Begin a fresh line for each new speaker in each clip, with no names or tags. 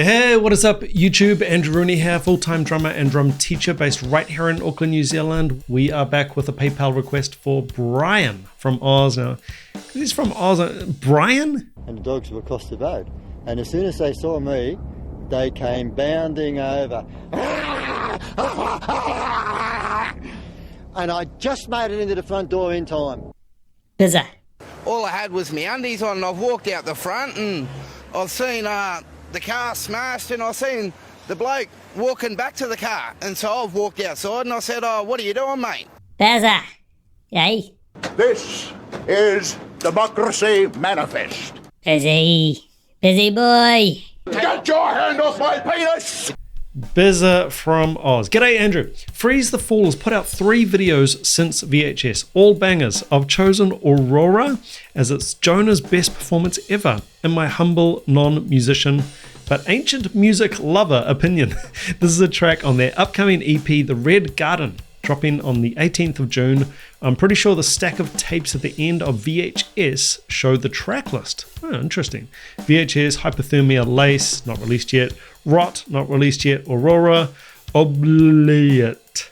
Hey, what is up YouTube? Andrew Rooney here, full-time drummer and drum teacher based right here in Auckland, New Zealand. We are back with a PayPal request for Brian from Oz. Now, he's from Oz. Brian?
And the dogs were across the road. And as soon as they saw me, they came bounding over. And I just made it into the front door in time.
Busy.
All I had was my undies on, and I've walked out the front and I've seen the car smashed, and I've seen the bloke walking back to the car. And so I've walked outside and I said, "Oh, what are you doing, mate?"
Busy. Yay.
This is Democracy Manifest.
Busy. Busy boy.
Get your hand off my penis!
Bizza from Oz. G'day Andrew. Freeze the Fall has put out 3 videos since VHS, all bangers. I've chosen Aurora as it's Jonah's best performance ever, in my humble non-musician but ancient music lover opinion. This is a track on their upcoming EP, The Red Garden, dropping on the 18th of June. I'm pretty sure the stack of tapes at the end of VHS show the track list. Oh, interesting. VHS, Hypothermia, Lace, not released yet. Rot, not released yet. Aurora, Obliette.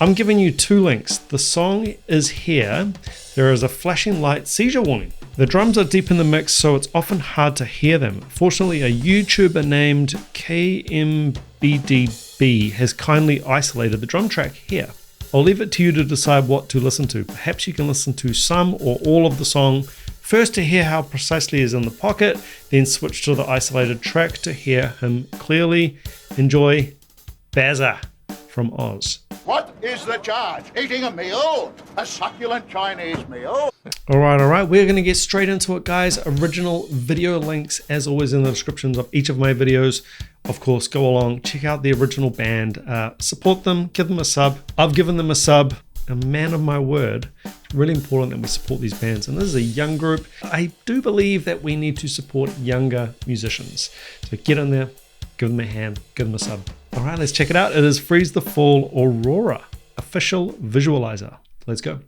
I'm giving you 2 links. The song is here. There is a flashing light seizure warning. The drums are deep in the mix, so it's often hard to hear them. Fortunately, a YouTuber named KMBDB has kindly isolated the drum track here. I'll leave it to you to decide what to listen to. Perhaps you can listen to some or all of the song first to hear how precisely is in the pocket, then switch to the isolated track to hear him clearly. Enjoy. Bazza from Oz.
What is the charge? Eating a meal? A succulent Chinese meal?
All right. We're going to get straight into it, guys. Original video links, as always, in the descriptions of each of my videos. Of course, go along, check out the original band, support them, give them a sub. I've given them a sub. A man of my word. It's really important that we support these bands. And this is a young group. I do believe that we need to support younger musicians. So get in there, give them a hand, give them a sub. All right, let's check it out. It is Freeze the Fall Aurora, official visualizer. Let's go.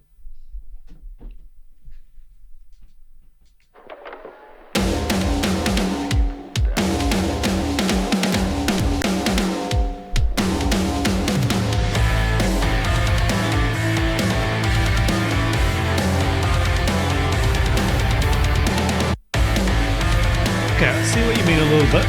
Okay, I see what you mean a little bit.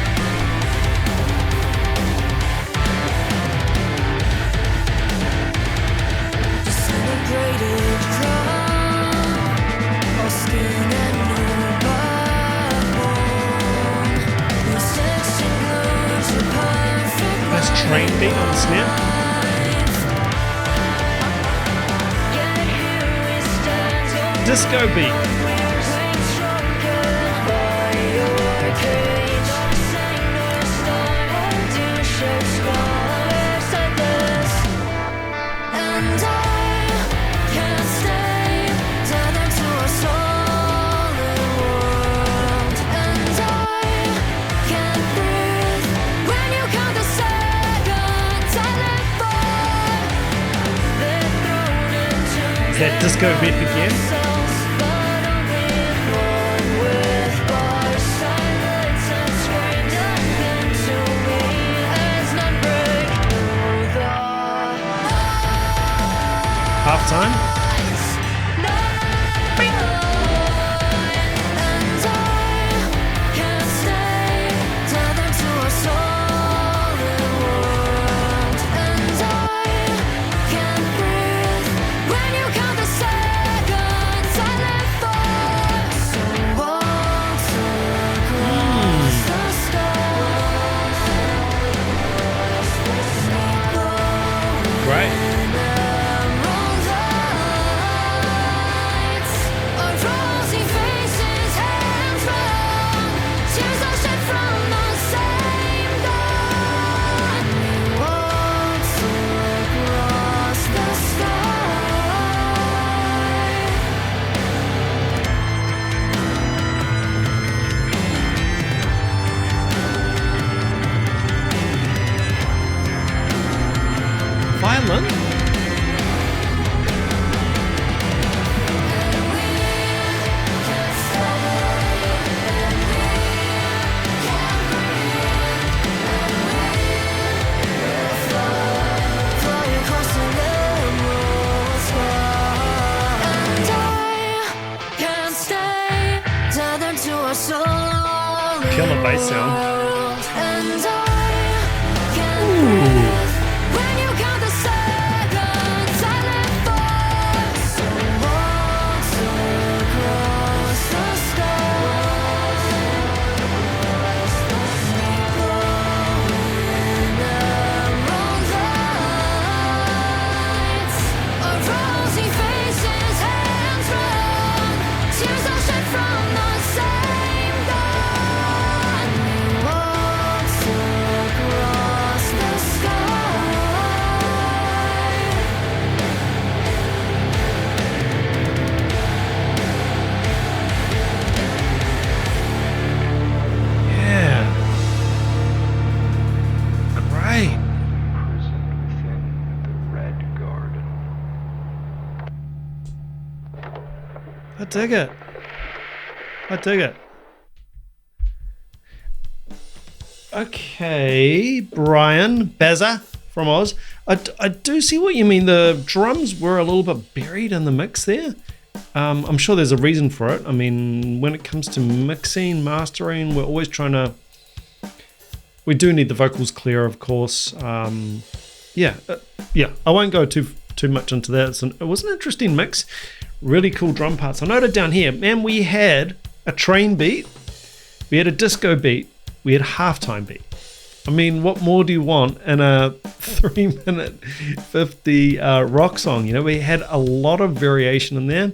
Nice train beat on the snare. Disco beat. That disco beat again. Half time. Right. bass sound. I dig it. I dig it. Okay, Brian Bazza from Oz. I do see what you mean. The drums were a little bit buried in the mix there. I'm sure there's a reason for it. I mean, when it comes to mixing, mastering, we're always trying to... We do need the vocals clear, of course. Yeah, I won't go too much into that. It was an interesting mix. Really cool drum parts. I noted down here, man, we had a train beat, we had a disco beat, we had a halftime beat. I mean, what more do you want in a 3-minute 50 rock song? You know, we had a lot of variation in there.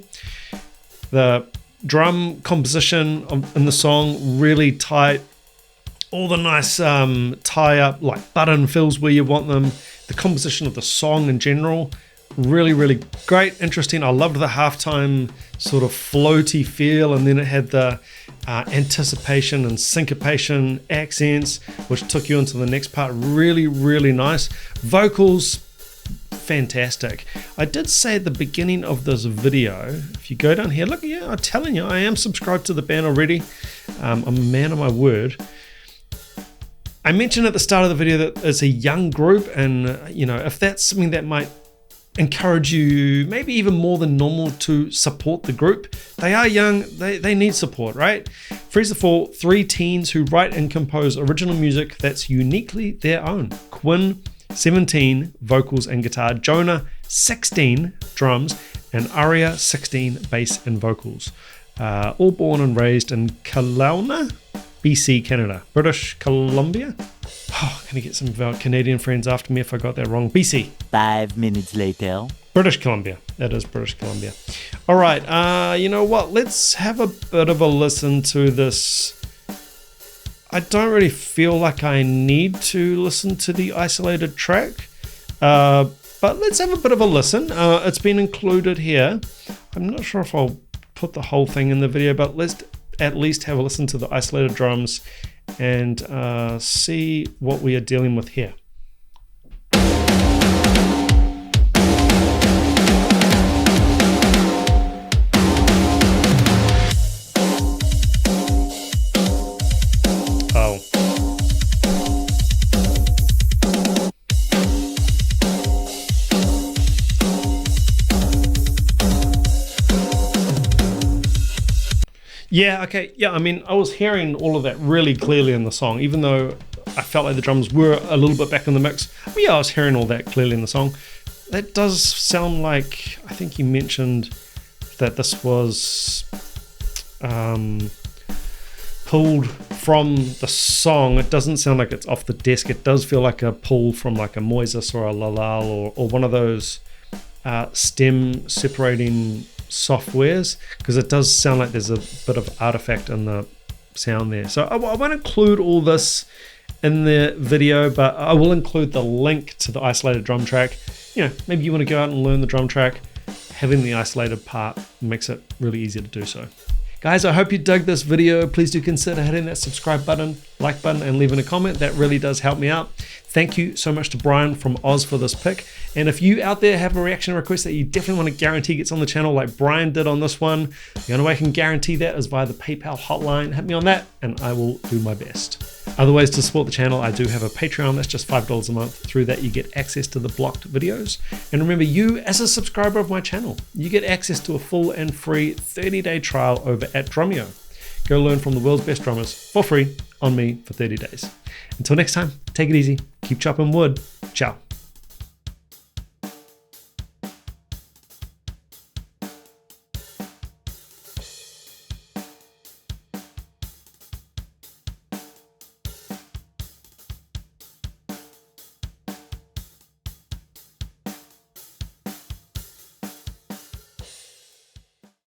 The drum composition in the song really tight. All the nice tie up like button fills where you want them. The composition of the song in general, really, really great, interesting. I loved the halftime sort of floaty feel, and then it had the anticipation and syncopation accents, which took you into the next part. Really, really nice. Vocals, fantastic. I did say at the beginning of this video, if you go down here, look, yeah, I'm telling you, I am subscribed to the band already. I'm a man of my word. I mentioned at the start of the video that it's a young group, and you know, if that's something that might encourage you maybe even more than normal to support the group. They are young, they need support, right? Freeze the Fall, 3 teens who write and compose original music that's uniquely their own. Quinn, 17, vocals and guitar. Jonah, 16, drums. And Aria, 16, bass and vocals. All born and raised in Kelowna, BC, Canada. British Columbia? Oh, can I get some of our Canadian friends after me if I got that wrong? BC.
5 minutes later.
British Columbia. That is British Columbia. All right. You know what? Let's have a bit of a listen to this. I don't really feel like I need to listen to the isolated track. But let's have a bit of a listen. It's been included here. I'm not sure if I'll put the whole thing in the video, but let's at least have a listen to the isolated drums and see what we are dealing with here. Oh. Yeah, okay. Yeah, I mean, I was hearing all of that really clearly in the song, even though I felt like the drums were a little bit back in the mix. But yeah, I was hearing all that clearly in the song. That does sound like, I think you mentioned that this was pulled from the song. It doesn't sound like it's off the desk. It does feel like a pull from like a Moises or a Lalal or one of those stem separating softwares, because it does sound like there's a bit of artifact in the sound there. So I won't include all this in the video, but I will include the link to the isolated drum track. You know, maybe you want to go out and learn the drum track. Having the isolated part makes it really easy to do so. Guys, I hope you dug this video. Please do consider hitting that subscribe button, like button, and leaving a comment. That really does help me out. Thank you so much to Brian from Oz for this pick. And if you out there have a reaction request that you definitely want to guarantee gets on the channel like Brian did on this one, the only way I can guarantee that is via the PayPal hotline. Hit me on that and I will do my best. Other ways to support the channel, I do have a Patreon. That's just $5 a month. Through that, you get access to the blocked videos. And remember, you as a subscriber of my channel, you get access to a full and free 30-day trial over at Drumeo. Go learn from the world's best drummers for free on me for 30 days. Until next time, take it easy, keep chopping wood. Ciao.